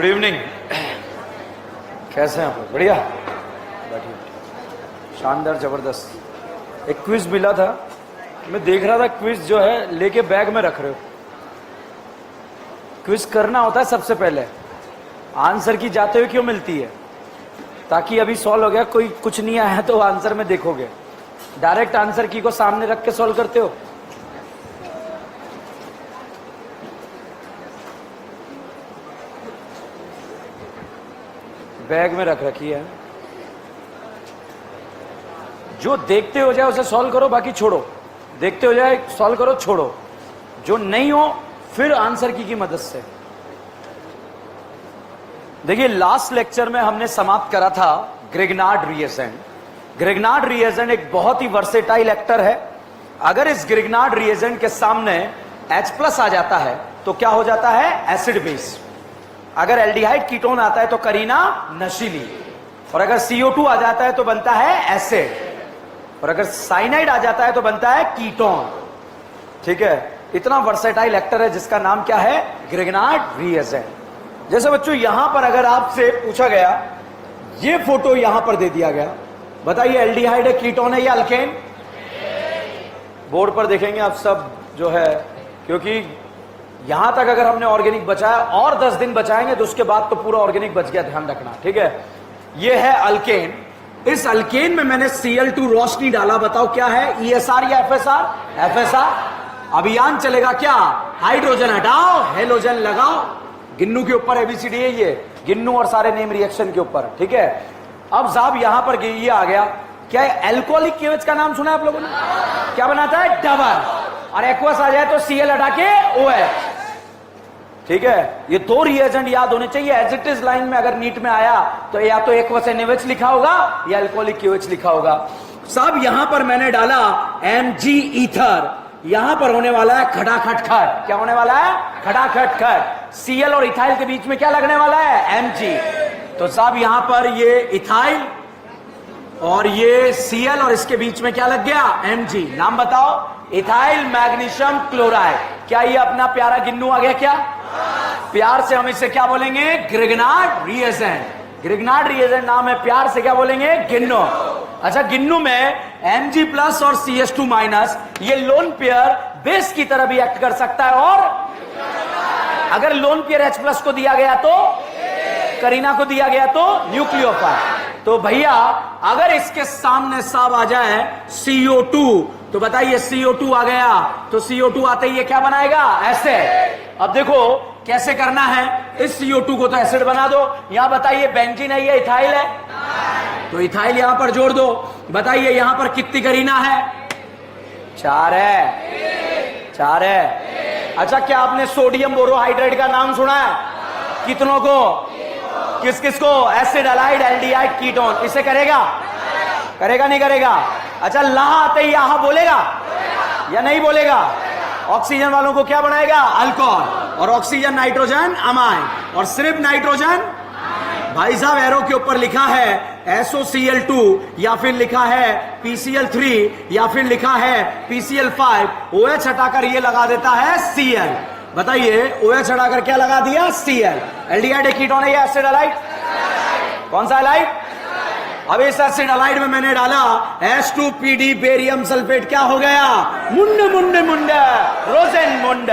Evening. कैसे हैं आप लोग? बढ़िया, बैठिए। शानदार, जबरदस्त। एक क्विज मिला था, मैं देख रहा था क्विज जो है लेके बैग में रख रहे हो। क्विज करना होता है सबसे पहले, आंसर की जाते हुए क्यों मिलती है, ताकि अभी सॉल्व हो गया, कोई कुछ नहीं आया तो आंसर में देखोगे। डायरेक्ट आंसर की को सामने रख के सॉल्व करते हो। बैग में रख रखी है, जो देखते हो जाए उसे सॉल्व करो, बाकी छोड़ो। देखते हो जाए सॉल्व करो, छोड़ो। जो नहीं हो फिर आंसर की मदद से। देखिए, लास्ट लेक्चर में हमने समाप्त करा था ग्रिग्नार्ड रिएजेंट। ग्रिग्नार्ड रिएजेंट एक बहुत ही वर्सेटाइल एक्टर है। अगर इस ग्रिग्नार्ड रिएजेंट के सामने H+ आ जाता है तो क्या हो जाता है? Acid base. अगर एल्डिहाइड कीटोन आता है तो करीना नशीली, और अगर CO2 आ जाता है तो बनता है एसिड, और अगर साइनाइड आ जाता है तो बनता है कीटोन। ठीक है, इतना वर्सेटाइल एक्टर है जिसका नाम क्या है? Grignard reagent. जैसे बच्चों, यहां पर अगर आपसे पूछा गया, ये फोटो यहां पर दे दिया गया, बताइए एल्डिहाइड है, कीटोन है या अल्केन? बोर्ड पर देखेंगे आप सब जो है, क्योंकि यहां तक अगर हमने ऑर्गेनिक बचाया और 10 दिन बचाएंगे तो उसके बाद तो पूरा ऑर्गेनिक बच गया, ध्यान रखना। ठीक है, ये है अल्केन। इस अल्केन में मैंने Cl2 रोशनी डाला, बताओ क्या है? ESR या FSR? FSR। अभियान चलेगा क्या? हाइड्रोजन हटाओ, हेलोजन लगाओ। गिन्नू के ऊपर ABCD है ये, गिन्नू और सारे नेम रिएक्शन के ऊपर। ठीक है, अब साहब यहां पर ये आ गया, क्या एल्कोहलिक केवेज का नाम सुना है आप लोगों ने? क्या बनाता है? डबल। और एक्वस आ जाए तो Cl हटा के OH। ठीक है, ये दो रिएजेंट याद होने चाहिए। एज इट इज लाइन में अगर नीट में आया तो या तो एक्वस NaOH लिखा होगा या अल्कोहलिक KOH लिखा होगा। साहब यहां पर मैंने डाला Mg ईथर, यहां पर होने वाला है खटाखटखट। क्या होने वाला है? खटाखटखट। Cl और इथाइल के बीच में क्या लगने वाला है? Mg। तो साहब यहां पर ये इथाइल और ये Cl और इसके बीच में क्या लग गया? Mg। नाम बताओ? Ethyl magnesium chloride. क्या ये अपना प्यारा गिन्नू आ गया? क्या प्यार से हम इसे क्या बोलेंगे? Grignard reagent. ग्रिग्नार्ड रिएजेंट नाम है, प्यार से क्या बोलेंगे? गिन्नू। अच्छा, गिन्नू में Mg+ और CH2- ये लोन पेयर बेस की तरह भी एक्ट कर सकता है, और अगर लोन पेयर H+ को दिया गया तो, करीना को दिया गया तो न्यूक्लियोफाइल। तो भैया अगर इसके सामने साहब आ जाए CO2, तो बताइए CO2 आ गया तो CO2 आते ही ये क्या बनाएगा? एसिड। अब देखो कैसे करना है, इस CO2 को तो एसिड बना दो। यहां बताइए बेंजीन है या इथाइल है? तो इथाइल यहां पर जोड़ दो। बताइए यहां पर कितनी करीना है? 4 है। 4 है। अच्छा, क्या आपने सोडियम बोरोहाइड्रेट का नाम सुना है? कितनों को? किस किस को? Acid, allied, aldehyde, ketone. इसे करेगा? करेगा नहीं करेगा? अच्छा, ला आते ही यहां बोलेगा या नहीं बोलेगा? ऑक्सीजन वालों को क्या बनाएगा? अल्कोहल। और ऑक्सीजन नाइट्रोजन अमाइन, और सिर्फ नाइट्रोजन। भाई साहब एरो के ऊपर लिखा है SOCl2, या फिर लिखा है PCl3, या फिर लिखा है PCl5। OH हटाकर ये लगा देता है Cl। बताइए OH हटाकर क्या लगा दिया? Cl। एल्डिहाइड कीटोन है या एसिड अलाइड? कौन सा अलाइड? अब इस एसिड अलाइड में मैंने डाला H2PD बेरियम सल्फेट। क्या हो गया? मुंड मुंड मुंड, रोजेन मुंड।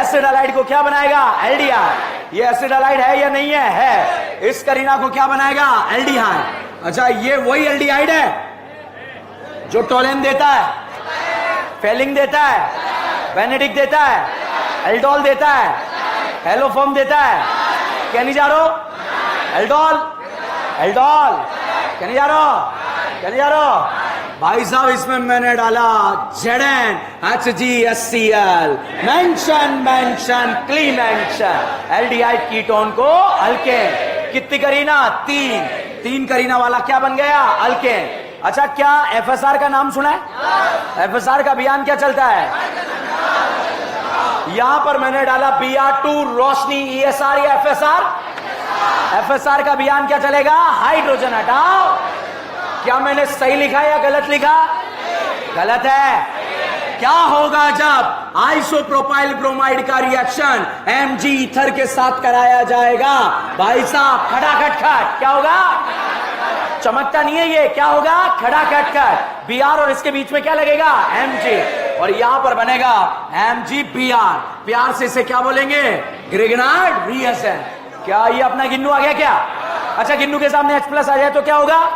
एसिड अलाइड को क्या बनाएगा? एल्डिहाइड। ये एसिड अलाइड है या नहीं है? है। इस करीना को क्या बनाएगा? एल्डिहाइड। अच्छा, ये वही एल्डिहाइड है जो टोलेन देता है, फेलिंग देता है, बेनेडिक देता है, एल्डोल देता है, हेलोफॉर्म देता है। क्या नहीं जा रहा? Aldol, aldol. क्या नहीं जा रहा? क्या नहीं जा रहा? भाई साहब इसमें मैंने डाला ZnHgScl। मेंशन मेंशन क्ली मेंशन। एल्डिहाइड कीटोन को अल्केन। कितनी करीना? 3 करीना वाला क्या बन गया? अल्केन। अच्छा, क्या FSR का नाम सुना है? FSR का अभियान क्या चलता है? यहां पर मैंने डाला Br2 रोशनी। ESR या FSR? FSR का अभियान क्या चलेगा? हाइड्रोजन हटाओ। क्या मैंने सही लिखा या गलत लिखा? गलत है। क्या होगा जब आइसोप्रोपाइल ब्रोमाइड का रिएक्शन Mg ईथर के साथ कराया जाएगा? भाई साहब खटाखट खट, क्या होगा? चमकता नहीं है ये, क्या होगा? खटाखट खट। Br और इसके बीच में क्या लगेगा? Mg, और यहां पर बनेगा MgBr। प्यार से इसे क्या बोलेंगे? Grignard reaction. क्या ये अपना गिन्नू आ गया क्या? अच्छा, गिन्नू के सामने H+ आ जाए तो क्या होगा?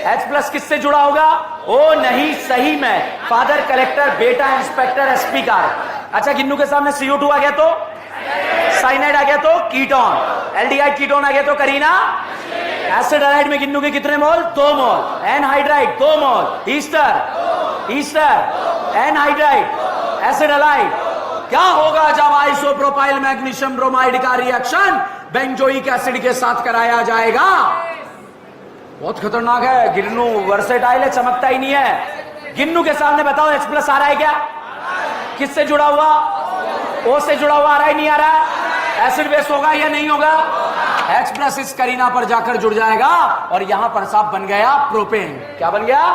H+ किससे जुड़ा होगा? ओ नहीं, सही में फादर कलेक्टर बेटा इंस्पेक्टर एसपी का। अच्छा, गिन्नू के सामने CO2 आ गया तो साइनाइड आ गया तो कीटोन, एल्डिहाइड कीटोन आ गया तो करीना एसिड हाइड्राइड में गिन्नू के कितने mole? 2 mole. Anhydride 2 mole. Ester anhydride acid hydride. क्या होगा जब आइसोप्रोपाइल मैग्नीशियम ब्रोमाइड का रिएक्शन बेंजोइक एसिड के साथ कराया जाएगा? बहुत खतरनाक है। गिन्नू वर्सेटाइल है, चमकता ही नहीं है। गिन्नू के सामने बताओ H+ आ रहा है क्या? किससे जुड़ा हुआ? O से जुड़ा हुआ आ रहा है, नहीं आ रहा है? एसिड बेस होगा या नहीं होगा? H+ इस करीना पर जाकर जुड़ जाएगा और यहां पर साहब बन गया प्रोपेन। क्या बन गया?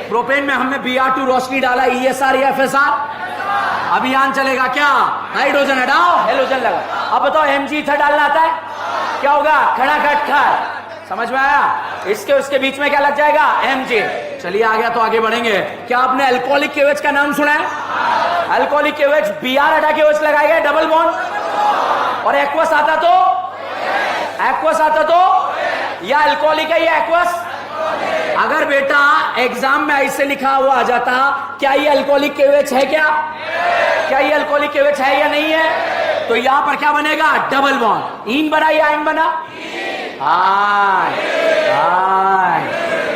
प्रोपेन में हमने Br2 रोशनी डाला, ESR या FSR? अभियान चलेगा क्या? हाइड्रोजन हटाओ, हेलोजन लगा। अब बताओ Mg ईथर डालना आता है? क्या होगा? खटाखट खट। समझ में आया? इसके उसके बीच में क्या लग जाएगा? Mg। चलिए आ गया तो आगे बढ़ेंगे। क्या आपने अल्कोहलिक KOH का नाम सुना है? अल्कोहलिक KOH Br हटा के OH लगाएगा, डबल बॉन्ड। और एक्वस आता तो या अल्कोहलिक है या एक्वस? अगर बेटा एग्जाम में ऐसे लिखा हुआ आ जाता, क्या ये अल्कोहलिक KOH है क्या? क्या ये अल्कोहलिक KOH है या नहीं है? तो यहां पर क्या बनेगा? Double bond. इन बना या आइन बना?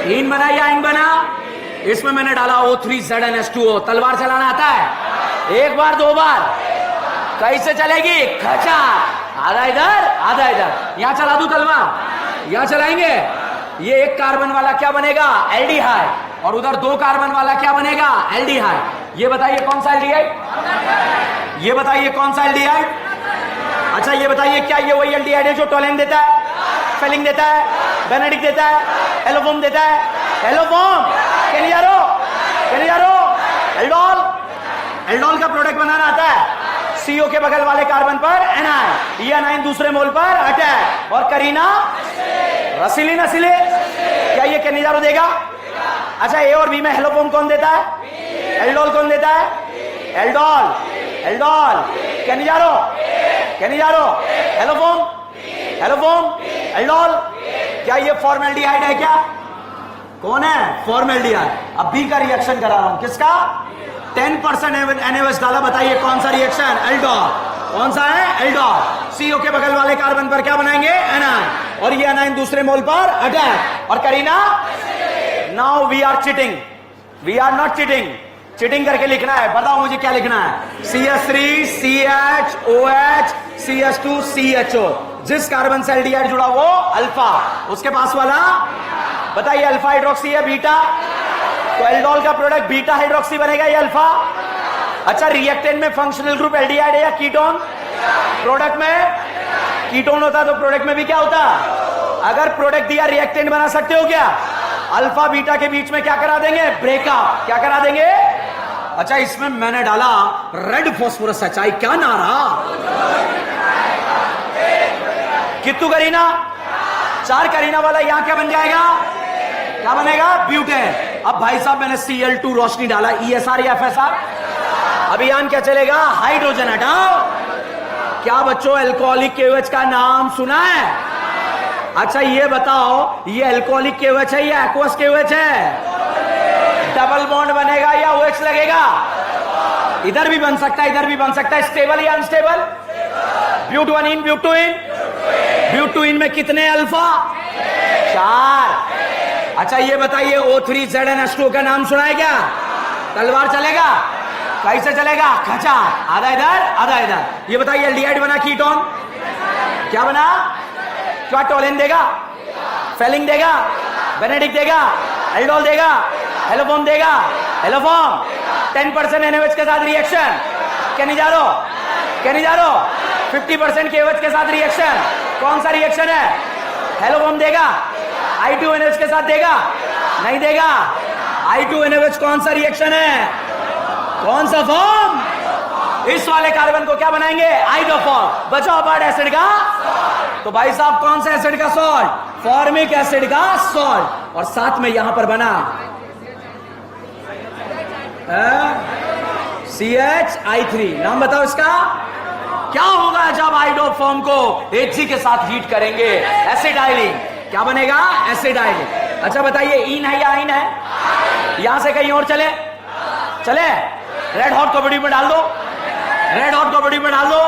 इन बना या आइन बना? इसमें मैंने डाला O3ZnH2O। तलवार चलाना आता है? एक बार, 2 बार? कैसे चलेगी? खचा, आधा इधर आधा इधर। यहां चला दूं तलवार? यहां चलाएंगे? ये 1 कार्बन वाला क्या बनेगा? एल्डिहाइड। और उधर 2 कार्बन वाला क्या बनेगा? एल्डिहाइड। ये बताइए कौन सा एल्डिहाइड? ये बताइए कौन सा एल्डिहाइड? अच्छा ये बताइए, क्या ये वही एल्डिहाइड है जो टोलेन देता है, फेलिंग देता है, बेनेडिक्ट देता है, एलोफोम देता है? एलोफोम केनियारो एल्डोल। एल्डोल का प्रोडक्ट बनाना आता है? CO के बगल वाले कार्बन पर एनाइन, ये एनाइन दूसरे मोल पर अटैक, और करीना रसीली नसीले। क्या ये केनियारो देगा? अच्छा, A और B में हेलोफोम कौन देता है? एल्डोल कौन देता है? Aldol Cannizzaro haloform aldol. क्या ये फॉर्मेल्डिहाइड है क्या? कौन है? फॉर्मेल्डिहाइड। अब B का रिएक्शन करा रहा हूं, किसका? 10% NaOH डाला, बताइए कौन सा रिएक्शन? एल्डोल। कौन सा है? एल्डोल। CO के बगल वाले कार्बन पर क्या बनाएंगे? एनाइन, और ये एनाइन दूसरे मोल पर अटैक, और Kareena. Now we are cheating, we are not cheating. Cheating करके लिखना है, बताओ मुझे क्या लिखना है? CH3 CHOH CH2 CHO। जिस कार्बन से एल्डिहाइड जुड़ा वो अल्फा, उसके पास वाला बताइए अल्फा हाइड्रोक्सी है बीटा, तो एल्डोल का प्रोडक्ट बीटा हाइड्रोक्सी बनेगा या अल्फा? अच्छा, रिएक्टेंट में फंक्शनल ग्रुप एल्डिहाइड है या कीटोन? प्रोडक्ट में कीटोन होता तो प्रोडक्ट में भी क्या होता? अगर प्रोडक्ट दिया रिएक्टेंट बना सकते हो क्या? अल्फा बीटा के बीच में क्या करा देंगे? ब्रेकअप। क्या करा देंगे? अच्छा, इसमें मैंने डाला रेड फॉस्फोरस सच्चाई। क्या नारा? कितु करीना? 4 करीना वाला यहां क्या बन जाएगा? क्या बनेगा? ब्यूटेन। अब भाई साहब मैंने Cl2 रोशनी डाला, ESR या FSR? अभियान क्या चलेगा? हाइड्रोजन हटाओ। क्या बच्चों अल्कोहलिक KOH का नाम सुना है? अच्छा ये बताओ, ये अल्कोहलिक KOH है या एक्वस KOH है? डबल बॉन्ड बनेगा या OH लगेगा? इधर भी बन सकता है, इधर भी बन सकता है। स्टेबल या अनस्टेबल? ब्यूटोइन ब्यूटोइन में कितने अल्फा? 4। अच्छा ये बताइए O3ZnH2O का नाम सुना है क्या? तलवार चलेगा? कैसे चलेगा? खचा, आधा इधर आधा इधर। ये बताइए एल्डिहाइड बना कीटोन, क्या बना? क्या टोलेन देगा, फेलिंग देगा, बेनेडिक्ट देगा, एल्डोल देगा, हेलोफोम देगा, हेलोफोम 10% NaOH के साथ रिएक्शन, केनिजारो 50% KOH के साथ रिएक्शन। कौन सा रिएक्शन है? हेलोफोम देगा, I2NH के साथ देगा? नहीं देगा। I2NH कौन सा रिएक्शन है? कौन सा फॉर्म? इस वाले कार्बन को क्या बनाएंगे? आइडोफॉर्म। बचाओ पार्ट एसिड का। तो भाई साहब कौन सा एसिड का सॉल्ट? फॉर्मिक एसिड का सॉल्ट। और साथ में यहां पर बना CH3। नाम बताओ इसका। क्या होगा जब आइडोफॉर्म को Hg के साथ हीट करेंगे? एसिडाइलिंग। क्या बनेगा? एसिडाइलिंग। अच्छा बताइए, इन है या आइन है? यहां से कहीं और चले चले? रेड हॉट को बॉडी में डाल दो, रेड हॉट को बॉडी में डाल दो,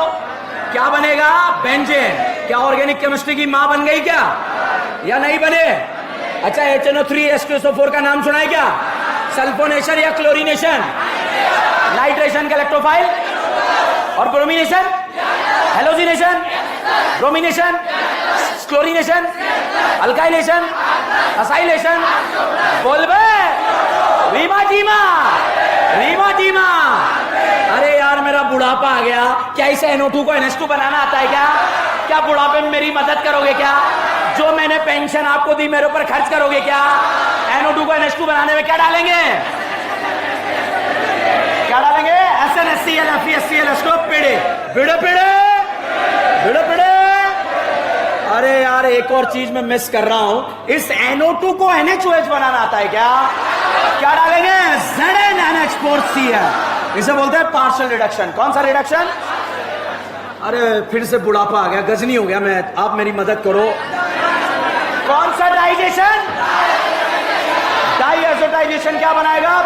क्या बनेगा? बेंजीन। क्या ऑर्गेनिक केमिस्ट्री की मां बन गई क्या या नहीं बने? अच्छा, HNO3H2SO4 का नाम सुना है क्या? सल्फोनेशन या क्लोरीनेशन? नाइट्रेशन का इलेक्ट्रोफाइल और bromination, halogenation, bromination, chlorination, alkylation, acylation. बोल बे रीमा जीमा, रीमा जीमा। अरे यार मेरा बुढ़ापा आ गया, क्या इसे NO2 को NH2 बनाना आता है क्या? क्या बुढ़ापे में मेरी मदद करोगे क्या? जो मैंने पेंशन आपको दी मेरे ऊपर खर्च करोगे क्या? NO2 को NH2 बनाने में क्या डालेंगे? क्या डालेंगे? SnHCl FeSCl पिड़े पिड़े पिड़े पिड़े पिड़े। अरे यार एक और चीज मैं मिस कर रहा हूं, इस NO2 को NaOH बनाना आता है क्या? क्या डालेंगे? ZnNH4Cl। इसे बोलते हैं पार्शियल रिडक्शन। कौन सा रिडक्शन? अरे फिर से बुढ़ापा आ गया, गजनी हो गया मैं, आप मेरी मदद करो। कौन सा डाइजेशन? डाइएजोटाइजेशन। क्या बनाएगा?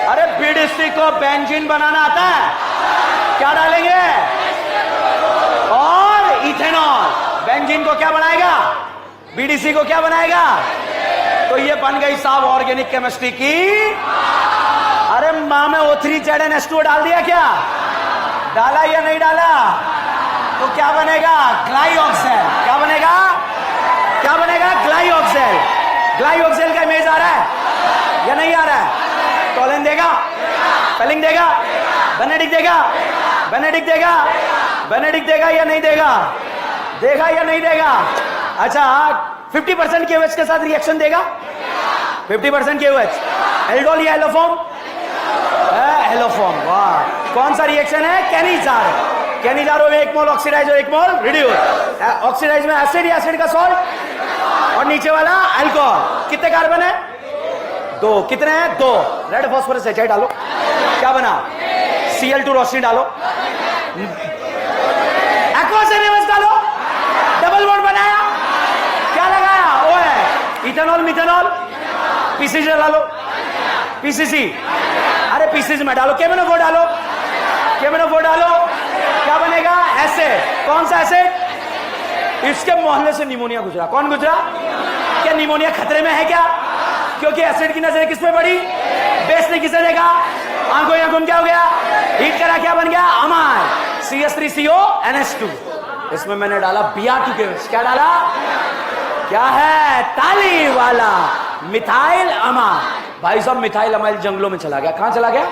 अरे बीडीसी को बेंजीन बनाना आता है, क्या डालेंगे? और इथेनॉल। बेंजीन को क्या बनाएगा? बीडीसी को क्या बनाएगा? तो ये बन गई साहब ऑर्गेनिक केमिस्ट्री की। अरे मां में O3ZnH2 डाल दिया क्या? डाला या नहीं डाला? तो क्या बनेगा? ग्लाइऑक्सेल। क्या बनेगा? क्या बनेगा? ग्लाइऑक्सेल। ग्लाइऑक्सेल का इमेज आ रहा है या नहीं आ रहा है? टोलन देगा, पेलिंग देगा, बेनेडिक्ट देगा, बेनेडिक्ट देगा, बेनेडिक्ट देगा या नहीं देगा? देगा या नहीं देगा? अच्छा 50% KOH के साथ रिएक्शन देगा? 50% KOH। एल्डोल या एलोफॉर्म? एलोफॉर्म। वाह, कौन सा रिएक्शन है? कैनिजारो। कैनिजारो में 1 मोल ऑक्सीडाइज और 1 मोल रिड्यूस। ऑक्सीडाइज में एसिड या एसिड का सॉल्ट और नीचे वाला अल्कोहल। कितने कार्बन है? 2। कितने हैं? 2। रेड फॉस्फोरस HI डालो, क्या बना? Cl2 रोशनी डालो, एक्वस NaOH डालो, डबल बॉन्ड बनाया, क्या लगाया? OH। इथेनॉल, मिथेनॉल, PCC डालो, PCC। अरे PCC में डालो, KMnO4 डालो, KMnO4 डालो, क्या बनेगा? एसिड। कौन सा एसिड? इसके मोहल्ले से निमोनिया गुजरा। कौन गुजरा? क्या निमोनिया खतरे में है क्या? क्योंकि एसिड की नजर किस पे पड़ी? बेस ने किसे देखा? आंखों या गुम क्या हो गया? हीट करा, क्या बन गया? अमाइन। CH3CONH2। इसमें मैंने डाला Br2 के। क्या डाला? क्या है? ताली वाला मिथाइल अमाइन। भाई साहब मिथाइल अमाइल जंगलों में चला गया। कहां चला गया?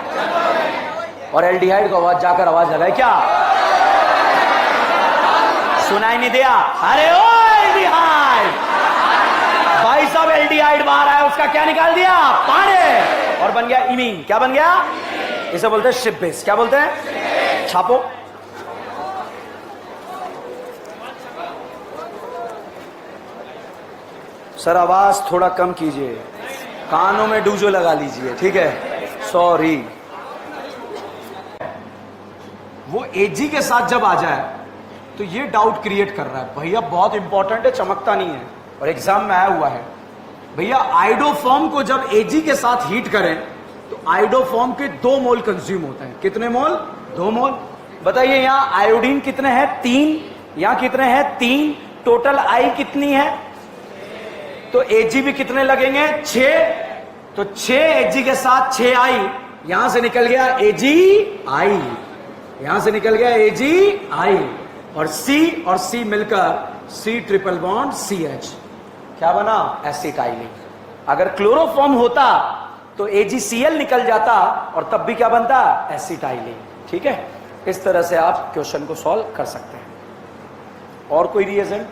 और एल्डिहाइड को आवाज जाकर आवाज लगाए, क्या सुनाई नहीं दिया? अरे ओ एल्डिहाइड। भाई साहब एल्डिहाइड बाहर आया, उसका क्या निकाल दिया? पानी। और बन गया इमीन। क्या बन गया? इसे बोलते हैं शिप बेस। क्या बोलते हैं? छापो। सर आवाज थोड़ा कम कीजिए, कानों में डूजो लगा लीजिए, ठीक है? सॉरी। वो Ag के साथ जब आ जाए तो ये डाउट क्रिएट कर रहा है, भैया बहुत इंपॉर्टेंट है, चमकता नहीं है और एग्जाम में आया हुआ है। भैया आइडोफॉर्म को जब Ag के साथ हीट करें तो आइडोफॉर्म के 2 मोल कंज्यूम होते हैं। कितने मोल? 2 मोल। बताइए यहां आयोडीन कितने हैं? 3। यहां कितने हैं? 3। टोटल आई कितनी है? तो Ag भी कितने लगेंगे? 6। तो 6 Ag के साथ 6 आई, यहां से निकल गया AgI, यहां से निकल गया AgI और C मिलकर C ट्रिपल बॉन्ड CH। क्या बना? एसिटाइलिन। अगर क्लोरोफॉर्म होता तो AgCl निकल जाता और तब भी क्या बनता? एसिटाइलिन। ठीक है, इस तरह से आप क्वेश्चन को सॉल्व कर सकते हैं। और कोई रिएजेंट?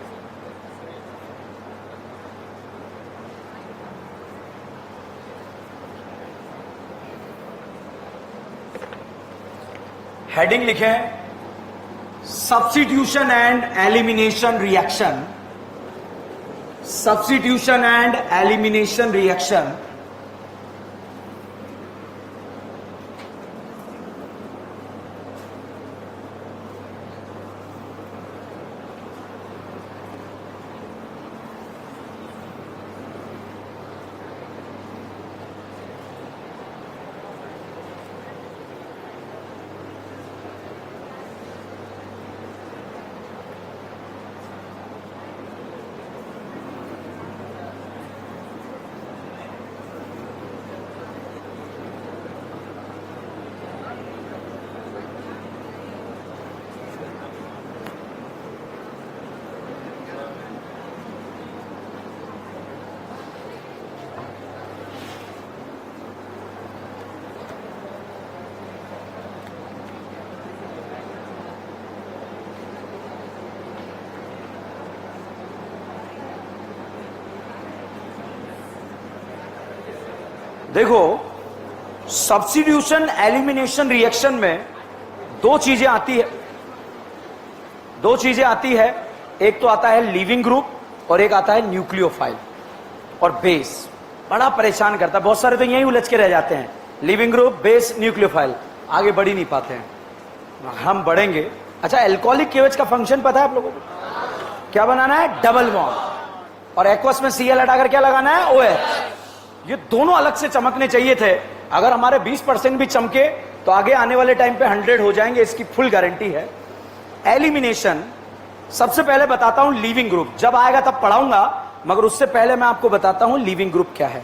हेडिंग लिखें substitution and elimination reaction, substitution and elimination reaction. देखो, सब्स्टिट्यूशन एलिमिनेशन रिएक्शन में दो चीजें आती है। एक तो आता है लीविंग ग्रुप और एक आता है न्यूक्लियोफाइल और बेस। बड़ा परेशान करता है, बहुत सारे तो यहीं उलझ के रह जाते हैं, लीविंग ग्रुप, बेस, न्यूक्लियोफाइल, आगे बढ़ ही नहीं पाते हैं। हम बढ़ेंगे। अच्छा, एल्कोहलिक केवेज का फंक्शन पता है आप लोगों को? क्या बनाना है? Double bond. और एक्वस में Cl हटाकर क्या लगाना है? OH। ये दोनों अलग से चमकने चाहिए थे। अगर हमारे 20% भी चमके तो आगे आने वाले टाइम पे 100 हो जाएंगे, इसकी फुल गारंटी है। एलिमिनेशन, सबसे पहले बताता हूं लीविंग ग्रुप, जब आएगा तब पढ़ाऊंगा, मगर उससे पहले मैं आपको बताता हूं लीविंग ग्रुप क्या है।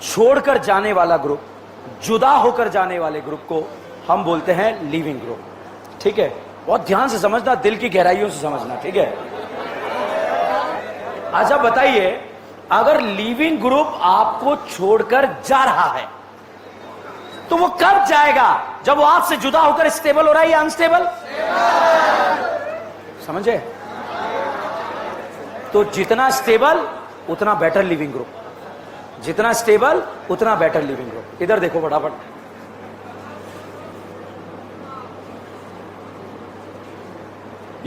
छोड़कर जाने वाला ग्रुप, जुदा होकर जाने वाले ग्रुप को हम बोलते हैं लीविंग ग्रुप। ठीक है, बहुत ध्यान से समझना, दिल की गहराइयों से समझना। ठीक है, अच्छा बताइए, अगर लीविंग ग्रुप आपको छोड़कर जा रहा है तो वो कब जाएगा? जब वो आपसे जुदा होकर स्टेबल हो रहा है या अनस्टेबल? समझे? तो जितना स्टेबल उतना बेटर लीविंग ग्रुप, जितना स्टेबल उतना बेटर लीविंग ग्रुप। इधर देखो फटाफट,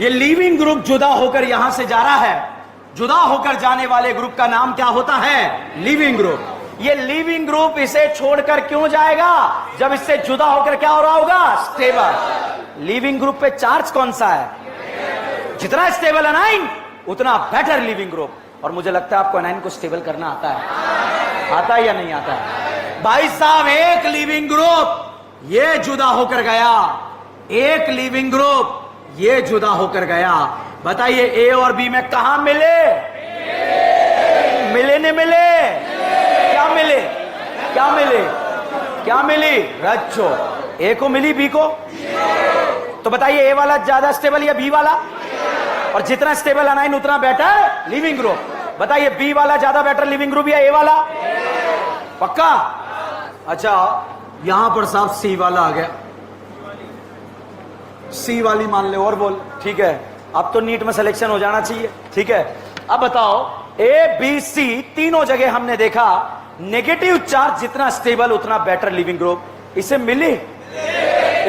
ये लीविंग ग्रुप जुदा होकर यहां से जा रहा है। जुदा होकर जाने वाले ग्रुप का नाम क्या होता है? Leaving group. ये लीविंग ग्रुप इसे छोड़कर क्यों जाएगा? जब इससे जुदा होकर क्या हो रहा होगा? स्टेबल। लीविंग ग्रुप पे चार्ज कौन सा है? जितना स्टेबल अनाइन उतना बेटर लीविंग ग्रुप। और मुझे लगता है आपको अनाइन को स्टेबल करना आता है। आता है या नहीं आता है? भाई साहब, एक लीविंग ग्रुप ये जुदा होकर गया, एक लीविंग ग्रुप ये जुदा होकर गया। बताइए, ए और बी में कहां मिले? मिले नहीं मिले? क्या मिले? क्या मिले? क्या मिली? रज्जो। ए को मिली, बी को? तो बताइए, ए वाला ज्यादा स्टेबल या बी वाला? और जितना स्टेबल अनाइन उतना बेटर लिविंग ग्रुप। बताइए, बी वाला ज्यादा बेटर लिविंग ग्रुप या ए वाला? पक्का? अच्छा, यहां पर साहब सी वाला आ गया, सी वाली मान ले और बोल। ठीक है, अब तो नीट में सिलेक्शन हो जाना चाहिए। ठीक है, अब बताओ, ए बी सी तीनों जगह हमने देखा नेगेटिव चार्ज जितना स्टेबल उतना बेटर लिविंग ग्रुप। इसे मिली?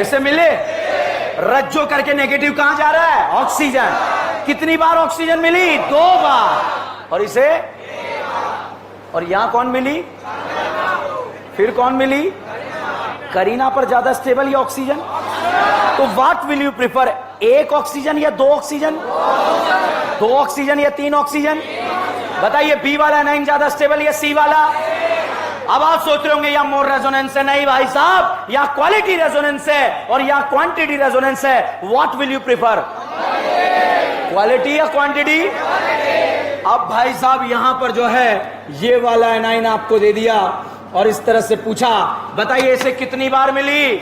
इसे मिले? रज्जो करके नेगेटिव कहां जा रहा है? ऑक्सीजन। कितनी बार ऑक्सीजन मिली? 2 बार। और इसे? और यहां कौन मिली? फिर कौन मिली? करीना पर ज्यादा स्टेबल या ऑक्सीजन? तो व्हाट विल यू प्रिफर, एक ऑक्सीजन या 2 ऑक्सीजन? 2 ऑक्सीजन या 3 ऑक्सीजन? बताइए, बी वाला अनाइन ज्यादा स्टेबल या सी वाला? अब आप सोच रहे होंगे या मोर रेजोनेंस है। नहीं भाई साहब, या क्वालिटी रेजोनेंस है और या क्वांटिटी रेजोनेंस है। What will you prefer, quality या क्वांटिटी? अब भाई साहब, यहां पर जो है ये वाला एनाइन आपको दे दिया और इस तरह से पूछा, बताइए इसे कितनी बार मिली?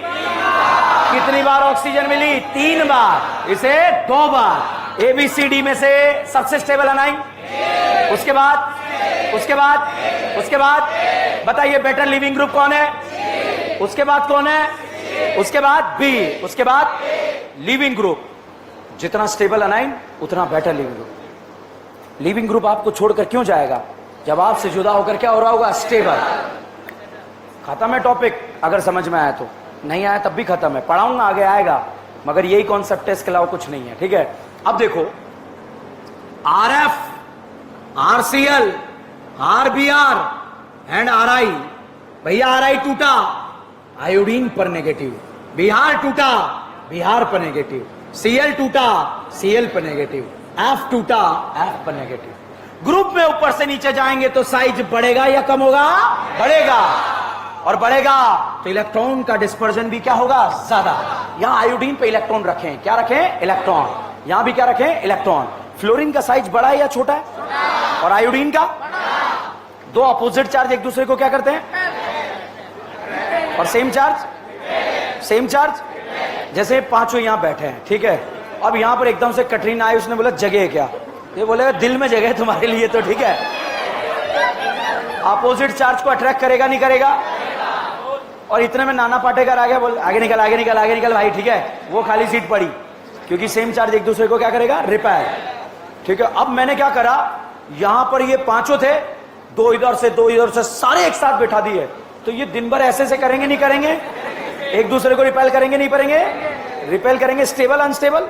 कितनी बार ऑक्सीजन मिली? 3 बार। इसे 2 बार। ABCD में से सबसे स्टेबल अनाइन? उसके बाद बताइए बेटर लिविंग ग्रुप कौन है? उसके बाद कौन है? उसके बाद बी। उसके बाद लिविंग ग्रुप, जितना स्टेबल अनाइन उतना better leaving group. Leaving group आपको छोड़कर क्यों जाएगा? जब आपसे जुदा होकर क्या हो रहा होगा? स्टेबल। खत्म है टॉपिक, अगर समझ में आया तो। नहीं आया तब भी खत्म है, पढ़ाऊंगा आगे आएगा, मगर यही कॉन्सेप्ट है, इसके अलावा कुछ नहीं है। ठीक है, अब देखो RF, RCl, RBr and RI। भैया RI टूटा, आयोडीन पर नेगेटिव, Br टूटा, Br पर नेगेटिव, Cl टूटा, Cl पर नेगेटिव, F टूटा, F पर नेगेटिव। ग्रुप में ऊपर से नीचे जाएंगे तो साइज बढ़ेगा या कम होगा? बढ़ेगा, और बढ़ेगा तो इलेक्ट्रॉन का डिस्पर्जन भी क्या होगा? ज्यादा। यहां आयोडीन पे इलेक्ट्रॉन रखें, क्या रखें? इलेक्ट्रॉन। यहां भी क्या रखें? इलेक्ट्रॉन। फ्लोरीन का साइज बड़ा है या छोटा है? और आयोडीन का? दो अपोजिट चार्ज एक दूसरे को क्या करते हैं? और सेम चार्ज? Same charge. जैसे पांचों यहां बैठे हैं, ठीक है, अब यहां पर एकदम से कटरीना आई, उसने बोला जगह क्या? ये बोले दिल में जगह है तुम्हारे लिए, तो ठीक है। अपोजिट चार्ज को अट्रैक्ट करेगा नहीं करेगा? और इतने में नाना पाटेकर आ गया, बोल आगे निकल आगे निकल आगे निकल भाई, ठीक है, वो खाली सीट पड़ी, क्योंकि सेम चार्ज एक दूसरे को क्या करेगा? रिपेल। ठीक है, अब मैंने क्या करा, यहां पर ये पांचों थे, दो इधर से दो इधर से, सारे एक साथ बैठा दिए, तो ये दिन भर ऐसे से करेंगे नहीं करेंगे? एक दूसरे को रिपेल करेंगे नहीं करेंगे? रिपेल करेंगे। Stable unstable?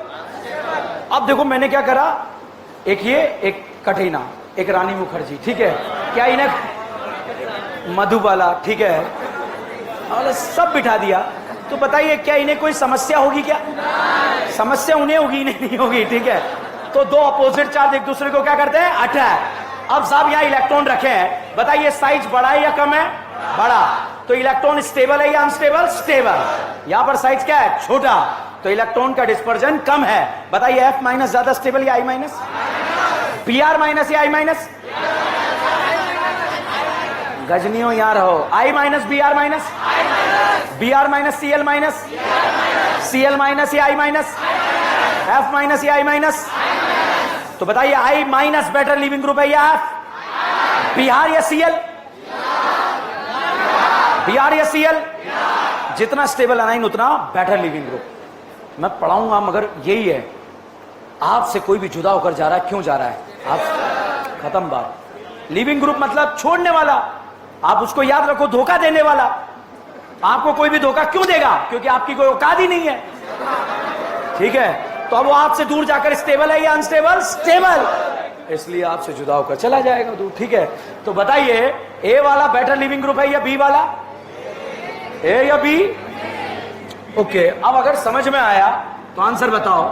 अब देखो मैंने क्या करा, एक ये, एक कटरीना, एक रानी मुखर्जी, ठीक है, क्या इन्हें मधुबाला, ठीक है, और सब बिठा दिया, तो बताइए क्या इन्हें कोई समस्या होगी? क्या समस्या उन्हें होगी? नहीं होगी। ठीक है, तो दो अपोजिट चार्ज एक दूसरे को क्या करते हैं? अटैक। अब साहब यहां इलेक्ट्रॉन रखे हैं, बताइए साइज बड़ा है या कम है? बड़ा। तो इलेक्ट्रॉन स्टेबल है या अनस्टेबल? स्टेबल। यहां पर साइज क्या है? छोटा, तो इलेक्ट्रॉन का डिस्पर्जन कम है। बताइए F माइनस ज्यादा स्टेबल या I माइनस? Br माइनस या I माइनस? गजनियों यार हो, I minus Br minus? Br minus Cl minus? Cl minus या I माइनस? F माइनस या I माइनस? तो बताइए I minus better leaving group है या F? Br या Cl? Br या Cl? जितना स्टेबल अनाइन उतना बेटर लिविंग ग्रुप। मैं पढ़ाऊंगा, मगर यही है, आपसे कोई भी जुदा होकर जा रहा है, क्यों जा रहा है? आप खत्म बात। लिविंग ग्रुप मतलब छोड़ने वाला, आप उसको याद रखो, धोखा देने वाला। आपको कोई भी धोखा क्यों देगा? क्योंकि आपकी कोई औकात ही नहीं है। ठीक है, तो अब वो आपसे दूर जाकर स्टेबल है या अनस्टेबल? स्टेबल, इसलिए आपसे जुदा होकर चला जाएगा दूर। ठीक है, तो बताइए ए वाला बेटर लिविंग ग्रुप है या बी वाला? ए या बी? ओके, अब अगर समझ में आया तो आंसर बताओ।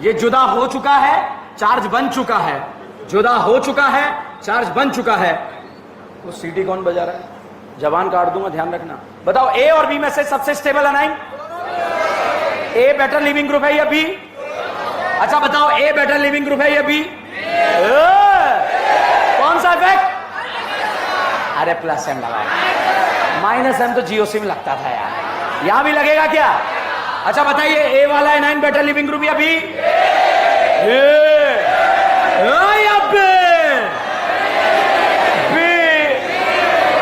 ये जुदा हो चुका है, चार्ज बन चुका है, जुदा हो चुका है, चार्ज बन चुका है। वो सीटी कौन बजा रहा है? जबान काट दूंगा, ध्यान रखना। बताओ ए और बी में से सबसे stable anion? A better leaving group है या बी? अच्छा बताओ, ए बेटर लिविंग ग्रुप है या बी? कौन सा इफेक्ट? अरे प्लस एम लगा, माइनस एम तो जियो सिम लगता था यार, यहां भी लगेगा क्या? अच्छा बताइए, ए वाला एनाइन बेटर लिविंग ग्रुप या बी?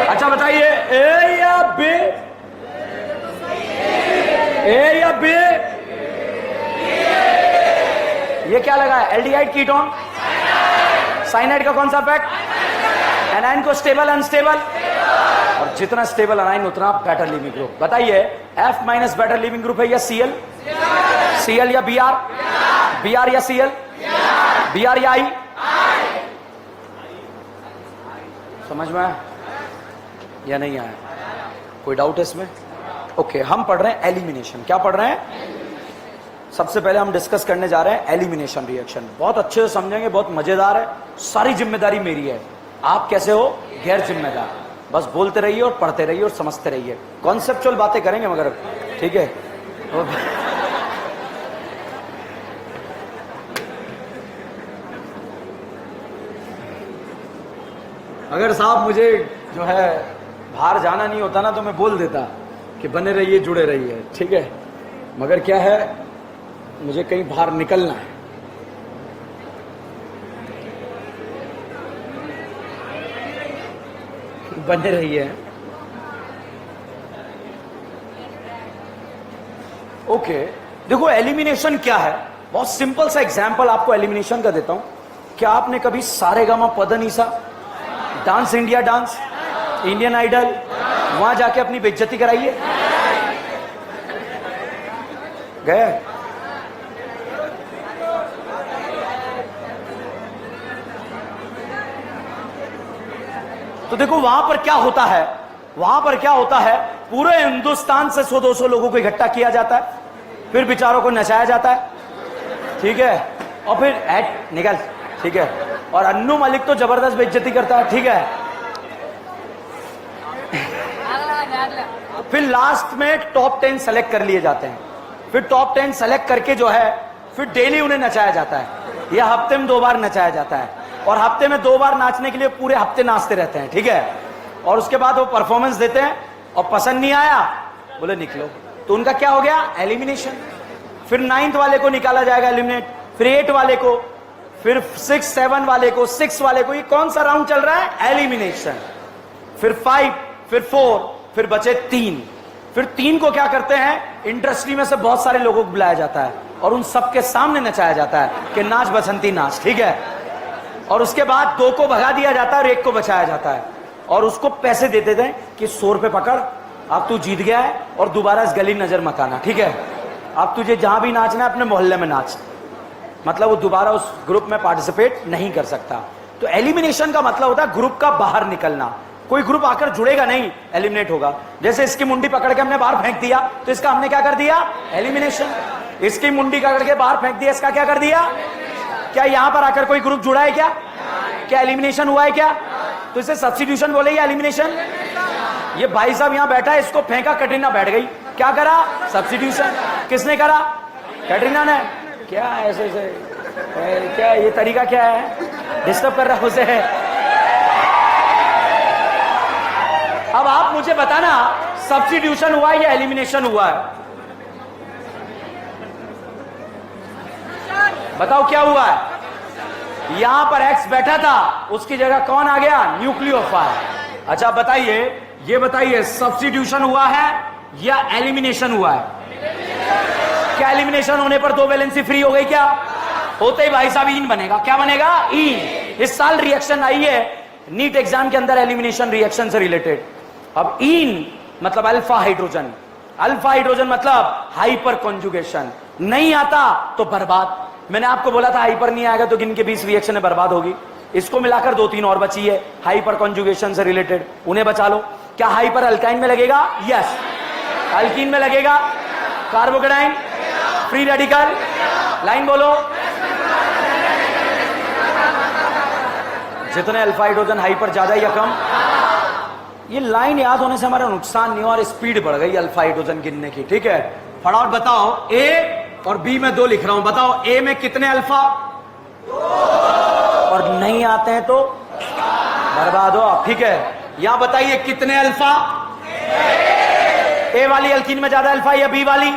अच्छा बताइए, ए या बी? ए या बी? ये क्या लगा है? एल्डिहाइड कीटोन, साइनाइड का कौन सा इफेक्ट? एनाइन को स्टेबल अनस्टेबल, और जितना स्टेबल अनाइन उतना बेटर लिविंग ग्रुप। बताइए F minus better leaving group है या Cl? Cl या Br? Br या Cl? Br या I? समझ में आया या नहीं आया? कोई डाउट है इसमें? ओके, हम पढ़ रहे हैं एलिमिनेशन। क्या पढ़ रहे हैं? सबसे पहले हम डिस्कस करने जा रहे हैं एलिमिनेशन रिएक्शन। बहुत अच्छे से समझेंगे, बहुत मजेदार है, सारी जिम्मेदारी मेरी है। आप कैसे हो? गैर जिम्मेदार। बस बोलते रहिए और पढ़ते रहिए और समझते रहिए, कॉन्सेप्चुअल बातें करेंगे मगर, ठीक है? अगर साहब मुझे जो है बाहर जाना नहीं होता ना, तो मैं बोल देता कि बने रहिए, जुड़े रहिए, ठीक है? मगर क्या है, मुझे कहीं बाहर निकलना है। बने रहिए। ओके, देखो एलिमिनेशन क्या है, बहुत सिंपल सा एग्जांपल आपको एलिमिनेशन का देता हूं। क्या आपने कभी Saregama Padanisa, dance India dance, Indian Idol, वहां जाके अपनी बेइज्जती कराइए। गए? तो देखो वहां पर क्या होता है, वहां पर क्या होता है, पूरे हिंदुस्तान से 100-200 लोगों को इकट्ठा किया जाता है, फिर बेचारों को नचाया जाता है, ठीक है, और फिर ऐड निकल, ठीक है, और अन्नू मलिक तो जबरदस्त बेइज्जती करता है, ठीक है। फिर लास्ट में टॉप 10 सेलेक्ट कर लिए जाते हैं, फिर टॉप 10 सेलेक्ट करके जो है फिर डेली उन्हें नचाया जाता है, या हफ्ते में 2 बार नचाया जाता है, और हफ्ते में 2 बार नाचने के लिए पूरे हफ्ते नाचते रहते हैं, ठीक है। और उसके बाद वो परफॉर्मेंस देते हैं और पसंद नहीं आया, बोले निकलो, तो उनका क्या हो गया, एलिमिनेशन। फिर 9th वाले को निकाला जाएगा एलिमिनेट, फिर 8 वाले को, फिर 6, 7 वाले को, 6 वाले को। ये कौन सा राउंड चल रहा है, एलिमिनेशन। फिर 5, फिर 4, फिर बचे 3। फिर 3 को क्या करते हैं, इंडस्ट्री में से बहुत सारे लोगों को बुलाया जाता है और उन सबके सामने नचाया जाता है कि नाच बसंती नाच, ठीक है। और उसके बाद 2 को भगा दिया जाता है और 1 को बचाया जाता है, और उसको पैसे देते थे कि 100 रुपए पकड़, अब तू जीत गया है और दोबारा इस गली नजर मत आना, ठीक है। अब तुझे जहां भी नाचना है अपने मोहल्ले में नाच, मतलब वो दोबारा उस ग्रुप में पार्टिसिपेट नहीं कर सकता। तो एलिमिनेशन का मतलब होता है ग्रुप का बाहर निकलना। कोई ग्रुप आकर जुड़ेगा नहीं, एलिमिनेट होगा। जैसे इसकी मुंडी पकड़ के हमने बाहर फेंक दिया, तो इसका हमने क्या कर दिया, एलिमिनेशन। इसकी मुंडी पकड़ के बाहर फेंक दिया, इसका क्या कर दिया। क्या यहां पर आकर कोई ग्रुप जुड़ा है क्या, क्या एलिमिनेशन हुआ है क्या, तो इसे सब्स्टिट्यूशन बोलेगा, एलिमिनेशन। ये भाई साहब यहां बैठा है, इसको फेंका, कैटरीना बैठ गई, क्या करा, सब्स्टिट्यूशन। किसने करा, कैटरीना ने। क्या ऐसे क्या ये तरीका क्या है, डिस्टर्ब कर रहा है उसे है। अब आप मुझे बताना, सब्स्टिट्यूशन हुआ है या एलिमिनेशन हुआ है, बताओ क्या हुआ है। यहां पर एक्स बैठा था, उसकी जगह कौन आ गया, न्यूक्लियोफाइल। अच्छा बताइए, ये बताइए सब्स्टिट्यूशन हुआ है या एलिमिनेशन हुआ है। क्या एलिमिनेशन होने पर 2 वैलेंसी फ्री हो गई, क्या होते ही भाई साहब ईन बनेगा, क्या बनेगा, ईन। इस साल रिएक्शन आई है नीट एग्जाम के अंदर एलिमिनेशन रिएक्शन से रिलेटेड। अब ईन मतलब अल्फा हाइड्रोजन, अल्फा हाइड्रोजन मतलब हाइपर कॉन्जुगेशन। नहीं आता तो बर्बाद। मैंने आपको बोला था हाइपर नहीं आएगा तो गिन के 20 रिएक्शन में बर्बाद होगी। इसको मिलाकर 2-3 और बची है हाइपर कॉन्जुगेशन से रिलेटेड, उन्हें बचा लो। क्या हाइपर अल्काइन में लगेगा, यस। अल्कीन में लगेगा, कार्बोकेटाइन, फ्री रेडिकल, लाइन बोलो। जितने अल्फा हाइड्रोजन हाइपर ज्यादा या कम, ये लाइन याद होने से हमारा नुकसान नहीं, और स्पीड बढ़ गई अल्फा हाइड्रोजन गिनने की, ठीक है। फटाफट बताओ, ए और बी में 2 लिख रहा हूं, बताओ ए में कितने अल्फा, और नहीं आते हैं तो बर्बाद हो, ठीक है। यहां बताइए कितने अल्फा, ए वाली अल्कीन में ज्यादा अल्फा या बी वाली,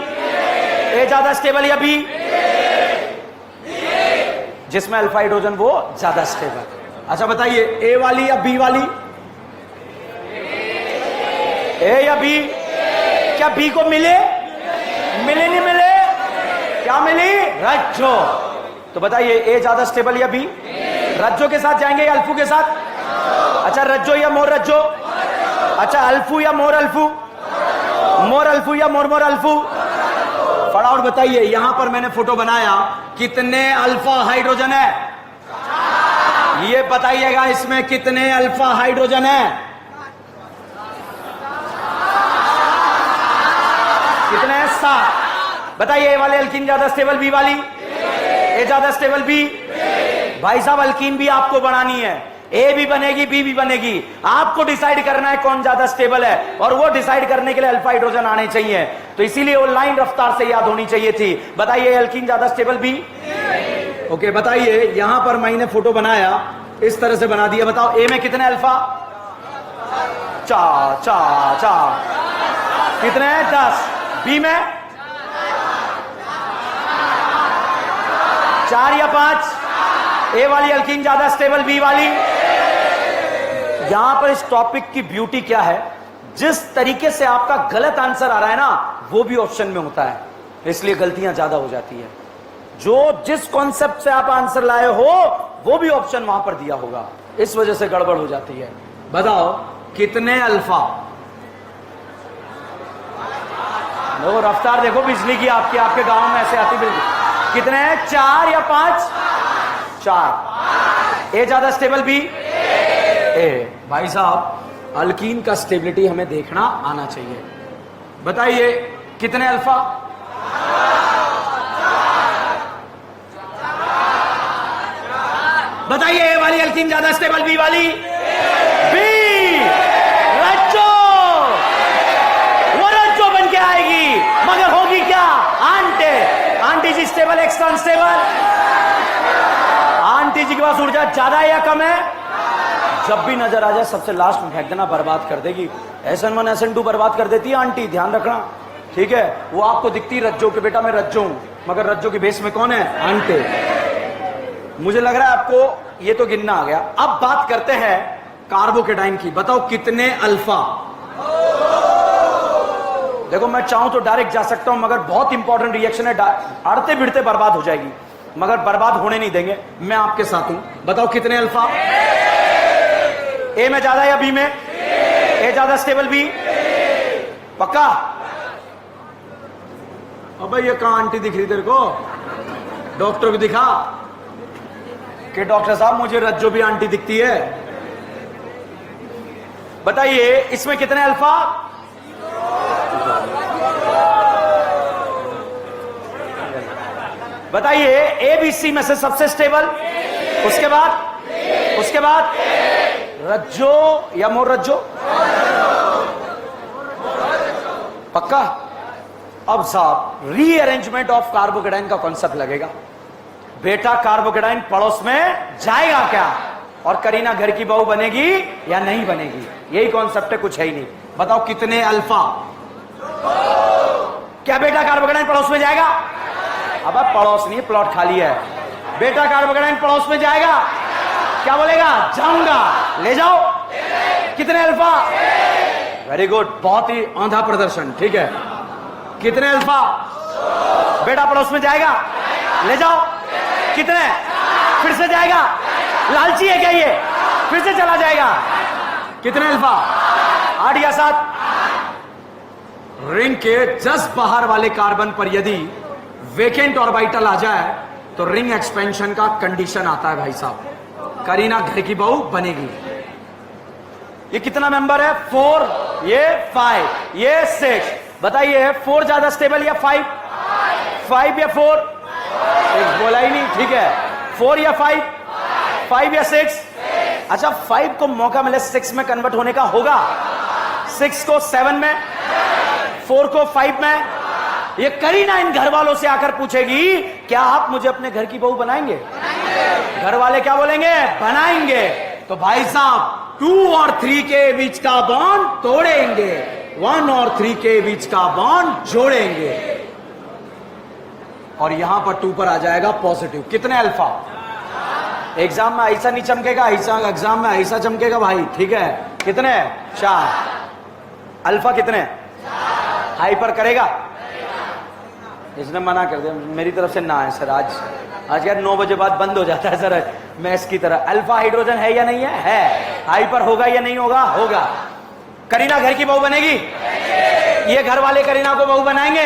ए ज्यादा स्टेबल या बी, जिसमें अल्फा हाइड्रोजन वो ज्यादा स्टेबल। अच्छा बताइए ए वाली या बी वाली, ए या बी, क्या बी को मिले, मिले नहीं मिले, क्या मिली, रज्जो। तो बताइए ए ज्यादा स्टेबल या बी, रज्जो के साथ जाएंगे या अल्फू के साथ। अच्छा रज्जो या मोर रज्जो, अच्छा अल्फू या मोर अल्फू, मोर अल्फू या मोर मोर अल्फू। फटाफट बताइए, यहां पर मैंने फोटो बनाया, कितने अल्फा हाइड्रोजन है, ये बताइएगा, इसमें कितने अल्फा हाइड्रोजन है, कितने हैं, 7। बताइए ए वाले अल्कीन ज्यादा स्टेबल, बी वाली, ए ज्यादा स्टेबल बी। भाई साहब अल्कीन भी आपको बनानी है, ए भी बनेगी बी भी बनेगी, आपको डिसाइड करना है कौन ज्यादा स्टेबल है, और वो डिसाइड करने के लिए अल्फा हाइड्रोजन आने चाहिए। तो इसीलिए वो लाइन रफ्तार से याद होनी चाहिए थी। बताइए अल्कीन ज्यादा स्टेबल बी, ओके। बताइए यहां पर मैंने फोटो बनाया, इस तरह से बना दिया, बताओ ए में कितने अल्फा, 4 कितने हैं, 10। बी में 4 या 5, ए वाली अल्कीन ज्यादा स्टेबल, बी वाली। यहां पर इस टॉपिक की ब्यूटी क्या है, जिस तरीके से आपका गलत आंसर आ रहा है ना, वो भी ऑप्शन में होता है, इसलिए गलतियां ज्यादा हो जाती है। जो जिस कॉन्सेप्ट से आप आंसर लाए हो वो भी ऑप्शन वहां पर दिया होगा, इस वजह से गड़बड़ हो जाती है। बताओ कितने अल्फा, देखो रफ्तार देखो बिजली की आपकी, आपके गांव में ऐसे आती बिजली। कितने हैं, 4 या 5? 4। ए ज्यादा स्टेबल, बी ए। भाई साहब अल्कीन का स्टेबिलिटी हमें देखना आना चाहिए। बताइए कितने अल्फा? बताइए ए वाली अल्कीन ज्यादा स्टेबल, बी वाली? बी। रज्जो, वो रज्जो बन के आएगी, मगर होगी क्या? आंटे। आंटी जी स्टेबल, एक्स्ट्रा अनस्टेबल? आंटी जी के पास ऊर्जा ज्यादा है या कम है? जब भी नजर आ जाए सबसे लास्ट में फेंक देना, बर्बाद कर देगी। SN1 SN2 बर्बाद कर देती है आंटी, ध्यान रखना, ठीक है। वो आपको दिखती रज्जो के, बेटा मैं रज्जो हूं, मगर रज्जो के बेस में कौन है? आंटे। मुझे लग रहा है आपको ये तो गिनना आ गया। अब बात करते हैं कार्बोकेटाइन की। बताओ कितने अल्फा? देखो मैं चाहूं तो डायरेक्ट जा सकता हूं, मगर बहुत इंपॉर्टेंट रिएक्शन है, अड़ते भिड़ते बर्बाद हो जाएगी, मगर बर्बाद होने नहीं देंगे। मैं आपके साथ हूं। बताओ कितने अल्फा? ए में ज्यादा या बी में? ए ज्यादा स्टेबल, बी? पक्का? अबे ये कहां आंटी दिख रही तेरे को? डॉक्टर को दिखा कि डॉक्टर साहब मुझे रज्जो भी आंटी दिखती है। बताइए इसमें कितने अल्फा? बताइए ABC में से सबसे स्टेबल, उसके बाद रज्जो या मोर रज्जो? पक्का? अब साहब रीअरेंजमेंट ऑफ कार्बोकेटाइन का कॉन्सेप्ट लगेगा। बेटा कार्बोकेटाइन पड़ोस में जाएगा क्या, और करीना घर की बहू बनेगी या नहीं बनेगी, यही कॉन्सेप्ट है, कुछ है ही नहीं। बताओ कितने अल्फा? क्या बेटा कार्बोकेटाइन पड़ोस में जाएगा? अब पड़ोस नहीं, प्लॉट खाली है। बेटा कार्बोकेटाइन पड़ोस में जाएगा, क्या बोलेगा? जाऊंगा। ले जाओ। कितने अल्फा? वेरी गुड, बहुत ही औंधा प्रदर्शन, ठीक है। कितने अल्फा? बेटा पड़ोस में जाएगा, ले जाओ। कितने? फिर से जाएगा, लालची है क्या ये? फिर से चला जाएगा। कितने अल्फा? 8 या 7? रिंग के जस्ट बाहर वाले कार्बन पर यदि वेकेंट ऑर्बिटल आ जाए तो रिंग एक्सपेंशन का कंडीशन आता है भाई साहब, करीना घर की बहू बनेगी। ये कितना मेंबर है? 4, ये 5, ये 6। बताइए 4 ज्यादा स्टेबल या 5? 5 या 4? एक बोला ही नहीं, ठीक है। 4 या 5? 5 या 6? अच्छा 5 को मौका मिले 6 में कन्वर्ट होने का होगा, 6 को 7 में, 4 को 5 में। ये करीना इन घर वालों से आकर पूछेगी क्या आप मुझे अपने घर की बहू बनाएंगे? घर वाले क्या बोलेंगे? बनाएंगे। तो भाई साहब 2 और 3 के बीच का बॉन्ड तोड़ेंगे, 1 और 3 के बीच का बॉन्ड जोड़ेंगे, और यहां पर 2 पर आ जाएगा पॉजिटिव। कितने अल्फा? एग्जाम में ऐसा नहीं चमकेगा, ऐसा एग्जाम में ऐसा चमकेगा भाई, ठीक है। कितने? 4 अल्फा। कितने? हाइपर करेगा? इसने मना कर दिया, मेरी तरफ से ना है सर। आज यार 9 बजे बाद बंद हो जाता है सर मैथ्स की तरह। अल्फा हाइड्रोजन है या नहीं है? है। हाइपर होगा या नहीं होगा? होगा। करीना घर की बहू बनेगी? ये घर वाले करीना को बहू बनाएंगे?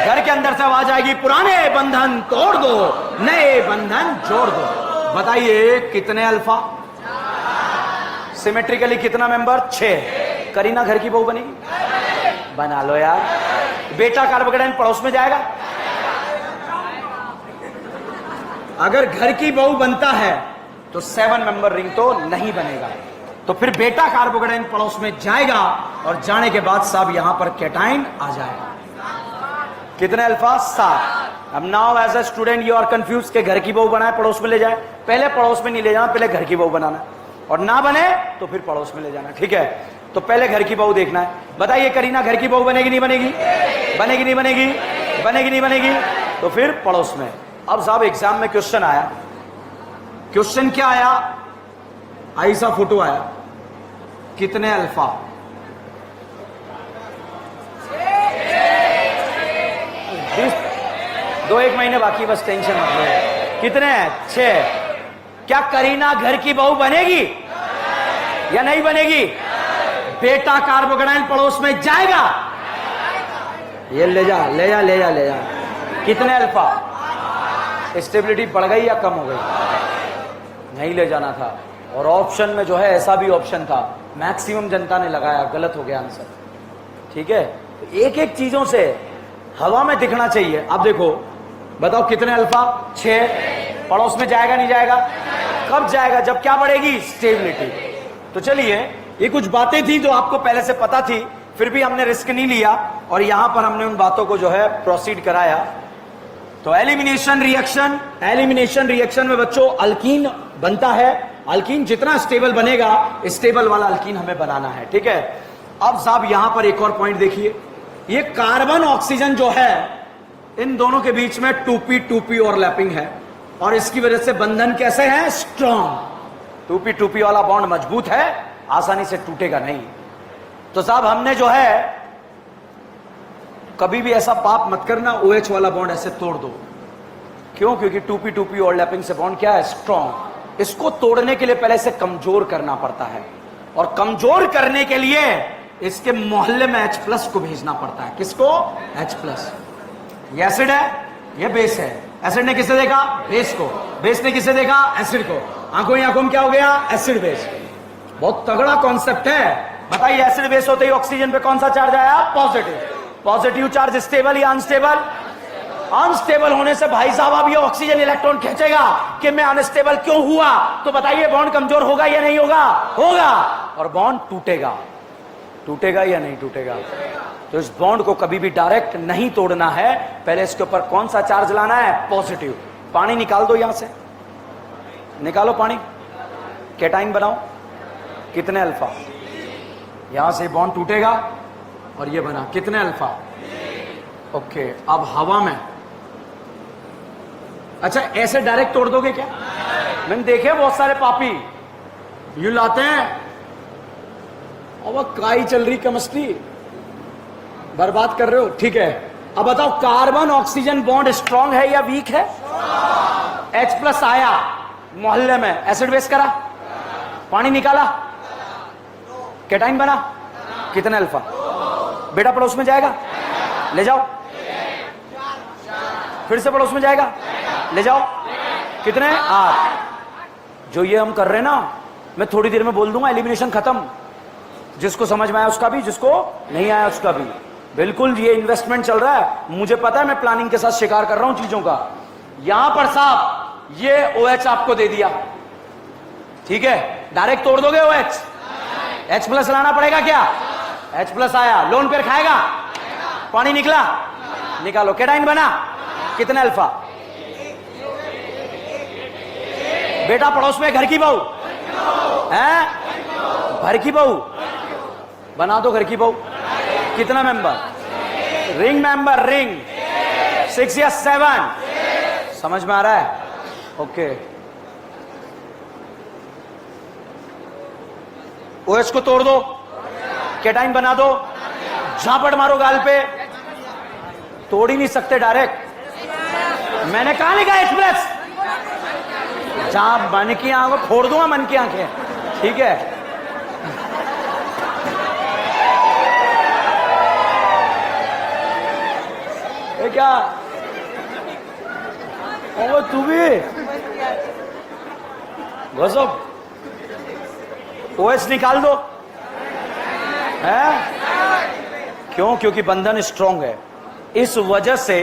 घर के अंदर से आवाज आएगी पुराने बंधन तोड़ दो, नए बंधन जोड़ दो। बताइए कितने अल्फा? सिमेट्रिकली कितना मेंबर? 6। करीना घर की बहू बनेगी? बना लो यार। बेटा कार्बोकेटाइन पड़ोस में जाएगा? अगर घर की बहू बनता है तो 7 मेंबर रिंग तो नहीं बनेगा, तो फिर बेटा कार्बोकेटाइन पड़ोस में जाएगा, और जाने के बाद साहब यहां पर कैटाइन आ जाएगा। कितने अल्फा? 7। अब now as a student you are confuse के घर की बहू बनाए पड़ोस में ले जाए। पहले पड़ोस में नहीं ले जाना, पहले घर की बहू बनाना, और ना बने तो फिर पड़ोस में ले जाना, ठीक है। तो पहले घर की बहू देखना है। बताइए करीना घर की बहू बनेगी नहीं बनेगी? बनेगी नहीं बनेगी? बनेगी नहीं बनेगी? तो फिर पड़ोस में। अब साहब एग्जाम में क्वेश्चन आया, क्वेश्चन क्या आया? ऐसा फोटो आया, कितने अल्फा? दो एक महीने बाकी, बस टेंशन मत लो। कितने? 6। क्या करीना घर की बहू बनेगी या नहीं बनेगी? बेटा कार्बोकेटाइन पड़ोस में जाएगा? ये ले जा ले जा ले जा ले जा। कितने अल्फा? स्टेबिलिटी बढ़ गई या कम हो गई? नहीं ले जाना था। और ऑप्शन में जो है ऐसा भी ऑप्शन था, मैक्सिमम जनता ने लगाया, गलत हो गया आंसर। ठीक है, एक एक चीजों से हवा में दिखना चाहिए। अब देखो, बताओ कितने अल्फा? 6। पड़ोस में जाएगा नहीं जाएगा? कब जाएगा? जब क्या बढ़ेगी? स्टेबिलिटी। तो चलिए, ये कुछ बातें थी जो आपको पहले से पता थी, फिर भी हमने रिस्क नहीं लिया और यहां पर हमने उन बातों को जो है प्रोसीड कराया। तो एलिमिनेशन रिएक्शन में बच्चों अल्कीन बनता है। अल्कीन जितना स्टेबल बनेगा, स्टेबल वाला अल्कीन हमें बनाना है। ठीक है, अब साहब यहां पर एक और पॉइंट देखिए, ये कार्बन ऑक्सीजन जो है इन दोनों के बीच में 2p ओवरलैपिंग है और इसकी वजह से बंधन कैसे है? स्ट्रॉन्ग। 2p वाला बॉन्ड मजबूत है, आसानी से टूटेगा नहीं। तो साहब हमने जो है कभी भी ऐसा पाप मत करना, OH वाला बॉन्ड ऐसे तोड़ दो। क्यों? क्योंकि 2p ओवरलैपिंग से बॉन्ड क्या है? स्ट्रॉन्ग। इसको तोड़ने के लिए पहले इसे कमजोर करना पड़ता है और कमजोर करने के लिए इसके मोहल्ले में H+ को भेजना पड़ता है। किसको? H+। ये एसिड है, ये बेस है। एसिड ने किसे देखा? बेस को। बेस ने किसे देखा? एसिड को। आंखों ही आंखों में क्या हो गया? Acid base. बहुत तगड़ा कॉन्सेप्ट है। बताइए, एसिड बेस होते ही ऑक्सीजन पे कौन सा चार्ज आया? पॉजिटिव। पॉजिटिव चार्ज स्टेबल या अनस्टेबल? अनस्टेबल होने से भाई साहब अब ये ऑक्सीजन इलेक्ट्रॉन खींचेगा कि मैं अनस्टेबल क्यों हुआ। तो बताइए, बॉन्ड कमजोर होगा या नहीं होगा? होगा। और बॉन्ड टूटेगा। टूटेगा या नहीं टूटेगा? तो इस बॉन्ड को कभी भी डायरेक्ट नहीं तोड़ना है, पहले इसके ऊपर कौन सा चार्ज लाना है? पॉजिटिव। पानी निकाल दो, यहां से निकालो पानी, कैटाइन बनाओ। कितने अल्फा? यहां से बॉन्ड टूटेगा और ये बना कितने अल्फा? ओके। अब हवा में, अच्छा ऐसे डायरेक्ट तोड़ दोगे क्या? मैंने देखे बहुत सारे पापी यू लाते हैं और वह काई चल रही केमिस्ट्री, बर्बाद कर रहे हो। ठीक है, अब बताओ कार्बन ऑक्सीजन बॉन्ड स्ट्रांग है या वीक है? H+ आया मोहल्ले में, एसिड बेस करा, पानी निकाला, कैटाइन बना। कितने अल्फा? बेटा पड़ोस में जाएगा, ले जाओ। फिर से पड़ोस में जाएगा, ले जाओ। कितने? 8। जो ये हम कर रहे हैं ना, मैं थोड़ी देर में बोल दूंगा एलिमिनेशन खत्म। जिसको समझ में आया उसका भी, जिसको नहीं आया उसका भी। बिल्कुल ये इन्वेस्टमेंट चल रहा है, मुझे पता है, मैं प्लानिंग के साथ शिकार कर रहा हूं चीजों का। यहां पर साहब ये OH आपको दे दिया, ठीक है, डायरेक्ट तोड़ दोगे OH? H+ लाना पड़ेगा क्या? H+ आया, लोन पर खाएगा, पानी निकला, निकालो, कैटाइन बना। कितने अल्फा? बेटा पड़ोस में घर की बहू है, घर की बहू बना दो, घर की बहू। कितना मेंबर? रिंग मेंबर, रिंग 6 या 7, समझ में आ रहा है? ओके। OH को तोड़ दो, कैटाइन बना दो, झापड़ मारो गाल पे। तोड़ ही नहीं सकते डायरेक्ट। मैंने कहा लिखा H+, जहां मन की आंखों फोड़ दूंगा, मन की आंखें। ठीक है, ये क्या? ओ तू भी गजब। OH निकाल दो, है? क्यों? क्योंकि बंधन स्ट्रांग है। इस वजह से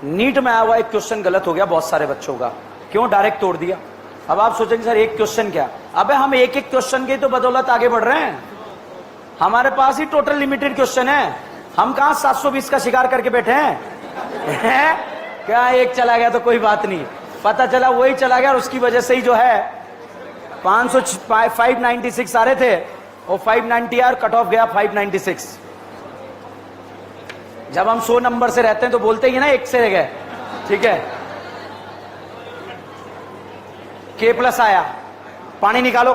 नीट में आया हुआ एक क्वेश्चन गलत हो गया बहुत सारे बच्चों का। क्यों? डायरेक्ट तोड़ दिया। अब आप सोचेंगे सर एक क्वेश्चन क्या? अबे हम एक एक क्वेश्चन की तो बदौलत आगे बढ़ रहे हैं। हमारे पास ही टोटल लिमिटेड क्वेश्चन है, हम कहां 720 का शिकार करके बैठे हैं? क्या एक चला गया तो कोई बात नहीं, पता चला वही चला गया और उसकी वजह से ही जो है 596 आ रहे थे और 590 यार कट ऑफ गया 596। जब हम 100 नंबर से रहते हैं तो बोलते ही ना एक से रह गए। ठीक है, K+ आया, पानी निकालो।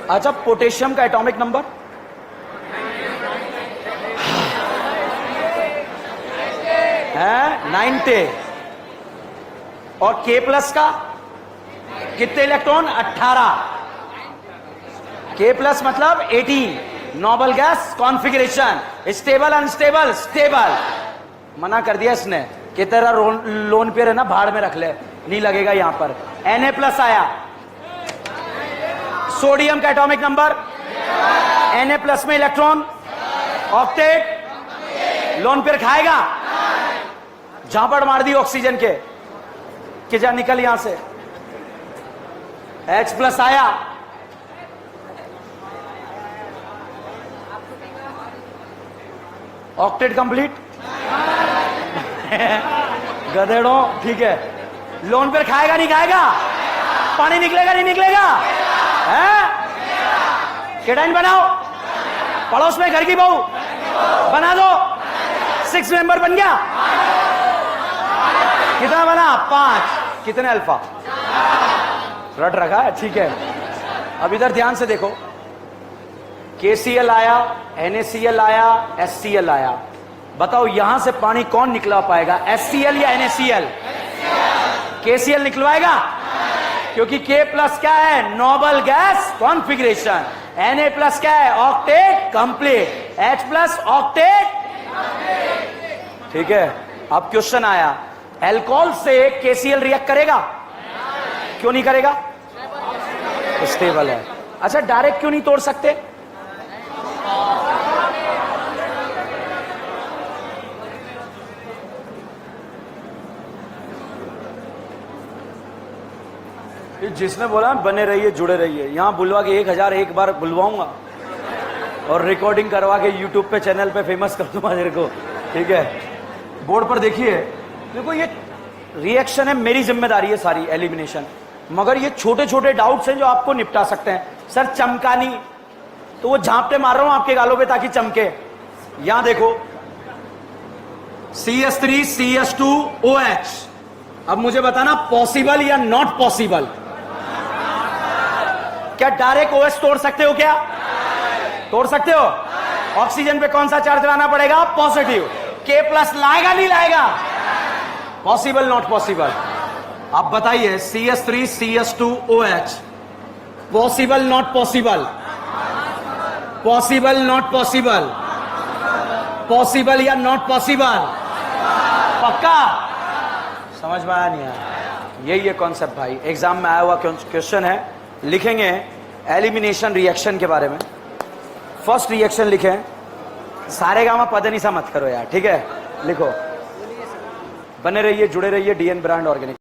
अच्छा, पोटेशियम का एटॉमिक नंबर है 90 और K+ का कितने इलेक्ट्रॉन? 18। K प्लस मतलब 18, noble gas configuration, stable unstable stable. मना कर दिया इसने कि तेरा लोन पे है ना भाड़ में रख ले, नहीं लगेगा यहां पर। Na प्लस आया, सोडियम का एटॉमिक नंबर, Na प्लस में इलेक्ट्रॉन, ऑक्टेट, लोन पेयर खाएगा, झापड़ मार दी ऑक्सीजन के कि जा निकल यहां से। H प्लस आया, ऑक्टेट कंप्लीट, गधेड़ों, ठीक है। लोन पेयर खाएगा नहीं खाएगा, पानी निकलेगा नहीं निकलेगा, है? केटाइन बनाओ, पड़ोस में घर की बहू बना दो, 6 मेंबर बन गया। कितना बना? 5। कितने अल्फा? रट रखा है, ठीक है। अब इधर ध्यान से देखो, KCl आया, NaCl आया, HCl आया। बताओ यहां से पानी कौन निकला पाएगा, HCl या NaCl? KCl निकलवाएगा, क्योंकि K प्लस क्या है? Noble gas configuration. Na plus क्या है? Octet complete. H plus octet, ठीक है। अब क्वेश्चन आया, अल्कोहल से KCl रिएक्ट करेगा? क्यों नहीं करेगा? स्टेबल है। अच्छा, डायरेक्ट क्यों नहीं तोड़ सकते? जिसने बोला बने रहिए जुड़े रहिए, यहां बुलवा के 1001 बार बुलवाऊंगा और रिकॉर्डिंग करवा के यूट्यूब पे चैनल पे फेमस कर दूंगा मेरे को, ठीक है। बोर्ड पर देखिए, देखो ये रिएक्शन है, मेरी जिम्मेदारी है सारी एलिमिनेशन, मगर ये छोटे छोटे डाउट्स हैं जो आपको निपटा सकते हैं। सर चमका नहीं, तो वो झांपटे मार रहा हूं आपके गालों पे ताकि चमके। यहां देखो, CH3 CH2 OH। अब मुझे बताना पॉसिबल या नॉट पॉसिबल? क्या डायरेक्ट OH तोड़ सकते हो? क्या तोड़ सकते हो? ऑक्सीजन पे कौन सा चार्ज लाना पड़ेगा? पॉजिटिव। K प्लस लाएगा नहीं लाएगा? Possible not possible? आप बताइए, CH3 CH2 OH, possible not possible? Possible not possible? Possible या नॉट पॉसिबल? पक्का? समझ में आया नहीं आया? यही है कॉन्सेप्ट भाई, एग्जाम में आया हुआ क्वेश्चन है। लिखेंगे एलिमिनेशन रिएक्शन के बारे में। फर्स्ट रिएक्शन लिखें, सारे गामा पदनिसा मत करो यार, ठीक है। लिखो, बने रहिए जुड़े रहिए DN ब्रांड ऑर्गेनिक।